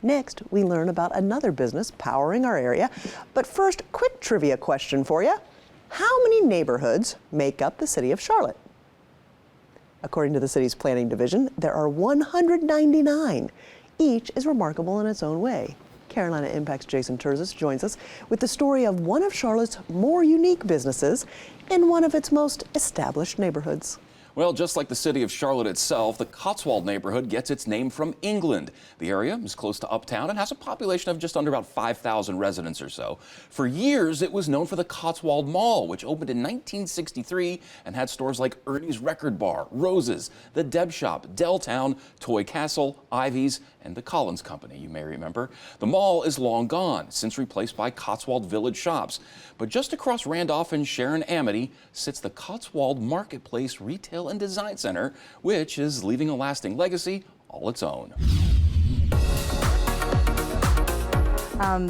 Next, we learn about another business powering our area. But first, quick trivia question for you. How many neighborhoods make up the city of Charlotte? According to the city's planning division, there are 199. Each is remarkable in its own way. Carolina Impact's Jason Terzis joins us with the story of one of Charlotte's more unique businesses in one of its most established neighborhoods. Well, just like the city of Charlotte itself, the Cotswold neighborhood gets its name from England. The area is close to Uptown and has a population of just under about 5,000 residents or so. For years, it was known for the Cotswold Mall, which opened in 1963 and had stores like Ernie's Record Bar, Rose's, the Deb Shop, Deltown, Toy Castle, Ivy's, and the Collins Company, you may remember. The mall is long gone, since replaced by Cotswold Village shops. But just across Randolph and Sharon Amity sits the Cotswold Marketplace Retail and Design Center, which is leaving a lasting legacy all its own.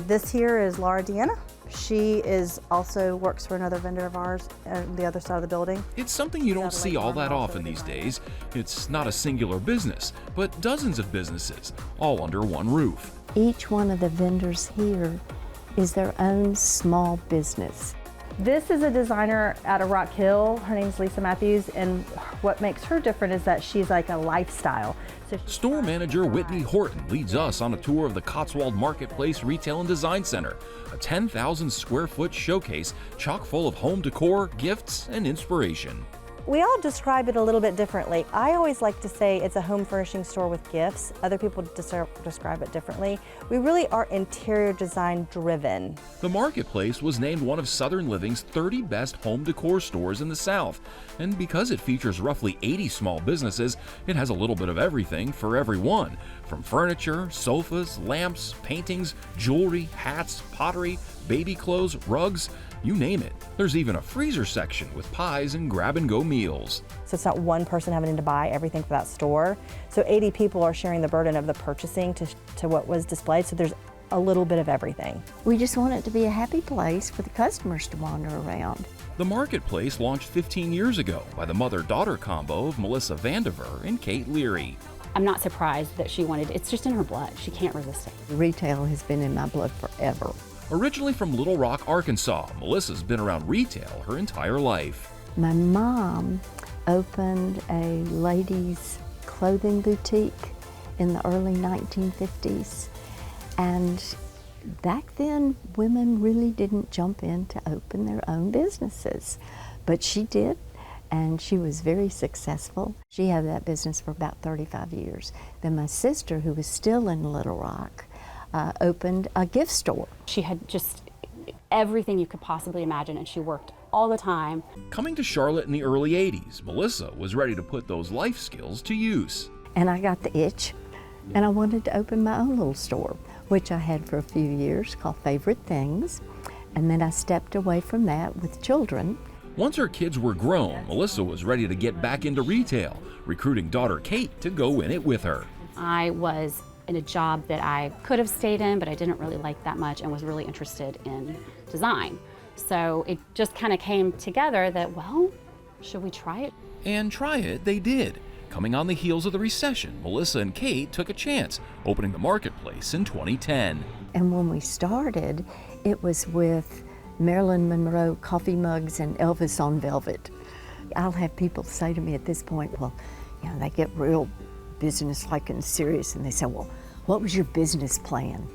This here is Laura Deanna. She also works for another vendor of ours on the other side of the building. It's something you don't see all that often these days. It's not a singular business, but dozens of businesses, all under one roof. Each one of the vendors here is their own small business. This is a designer out of Rock Hill. Her name's Lisa Matthews, and what makes her different is that she's like a lifestyle. Store manager Whitney Horton leads us on a tour of the Cotswold Marketplace Retail and Design Center, a 10,000 square foot showcase chock full of home decor, gifts, and inspiration. We all describe it a little bit differently. I always like to say it's a home furnishing store with gifts. Other people describe it differently. We really are interior design driven. The Marketplace was named one of Southern Living's 30 best home decor stores in the South. And because it features roughly 80 small businesses, it has a little bit of everything for everyone. From furniture, sofas, lamps, paintings, jewelry, hats, pottery, baby clothes, rugs, you name it. There's even a freezer section with pies and grab-and-go meals. So it's not one person having to buy everything for that store. So 80 people are sharing the burden of the purchasing to what was displayed. So there's a little bit of everything. We just want it to be a happy place for the customers to wander around. The Marketplace launched 15 years ago by the mother-daughter combo of Melissa Vandiver and Kate Leary. I'm not surprised that she wanted, it's just in her blood. She can't resist it. Retail has been in my blood forever. Originally from Little Rock, Arkansas, Melissa's been around retail her entire life. My mom opened a ladies' clothing boutique in the early 1950s. And back then, women really didn't jump in to open their own businesses. But she did, and she was very successful. She had that business for about 35 years. Then my sister, who was still in Little Rock, opened a gift store. She had just everything you could possibly imagine, and she worked all the time. Coming to Charlotte in the early 80s, Melissa was ready to put those life skills to use. And I got the itch, and I wanted to open my own little store, which I had for a few years, called Favorite Things. And then I stepped away from that with children. Once her kids were grown, Melissa was ready to get back into retail, recruiting daughter Kate to go in it with her. I was in a job that I could have stayed in, but I didn't really like that much and was really interested in design. So it just kind of came together that, well, should we try it? And try it they did. Coming on the heels of the recession, Melissa and Kate took a chance, opening the Marketplace in 2010. And when we started, it was with Marilyn Monroe coffee mugs and Elvis on velvet. I'll have people say to me at this point, well, you know, they get real business-like and serious, and they say, well, what was your business plan?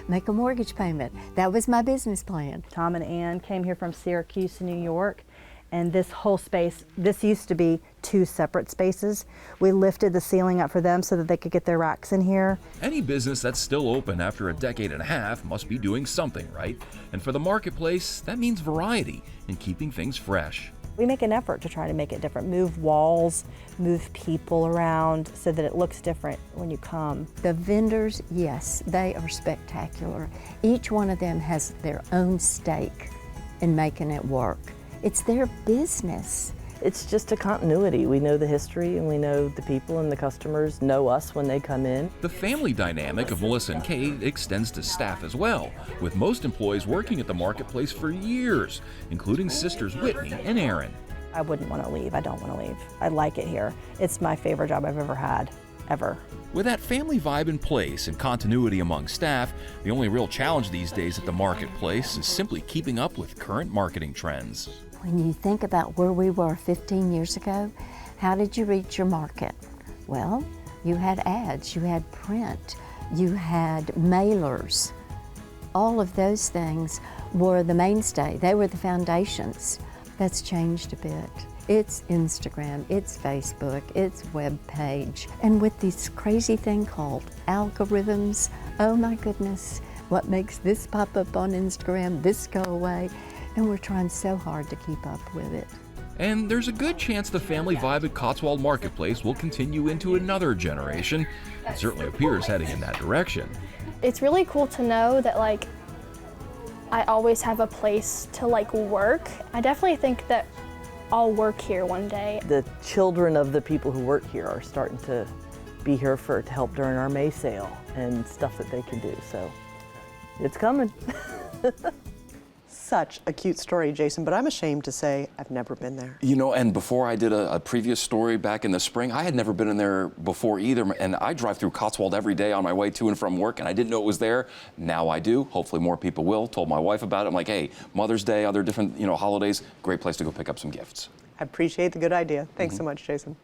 Make a mortgage payment. That was my business plan. Tom and Ann came here from Syracuse to New York, and this whole space, this used to be two separate spaces. We lifted the ceiling up for them so that they could get their racks in here. Any business that's still open after a decade and a half must be doing something right. And for the Marketplace, that means variety and keeping things fresh. We make an effort to try to make it different, move walls, move people around so that it looks different when you come. The vendors, yes, they are spectacular. Each one of them has their own stake in making it work. It's their business. It's just a continuity. We know the history and we know the people, and the customers know us when they come in. The family dynamic of Melissa and Kate extends to staff as well, with most employees working at the Marketplace for years, including sisters Whitney and Erin. I wouldn't want to leave. I don't want to leave. I like it here. It's my favorite job I've ever had. ever. With that family vibe in place and continuity among staff, the only real challenge these days at the marketplace is simply keeping up with current marketing trends. When you think about where we were 15 years ago, how did you reach your market? Well, you had ads, you had print, you had mailers. All of those things were the mainstay. They were the foundations. That's changed a bit. It's Instagram, it's Facebook, it's web page. And with this crazy thing called algorithms, oh my goodness, what makes this pop up on Instagram, this go away? And we're trying so hard to keep up with it. And there's a good chance the family vibe at Cotswold Marketplace will continue into another generation. It certainly appears heading in that direction. It's really cool to know that like I always have a place to like work. I definitely think that I'll work here one day. The children of the people who work here are starting to be here to help during our May sale and stuff that they can do. So it's coming. Such a cute story, Jason, but I'm ashamed to say I've never been there. You know, and before I did a previous story back in the spring, I had never been in there before either. And I drive through Cotswold every day on my way to and from work, and I didn't know it was there. Now I do. Hopefully more people will. Told my wife about it. I'm like, hey, Mother's Day, other different, holidays, great place to go pick up some gifts. I appreciate the good idea. Thanks so much, Jason.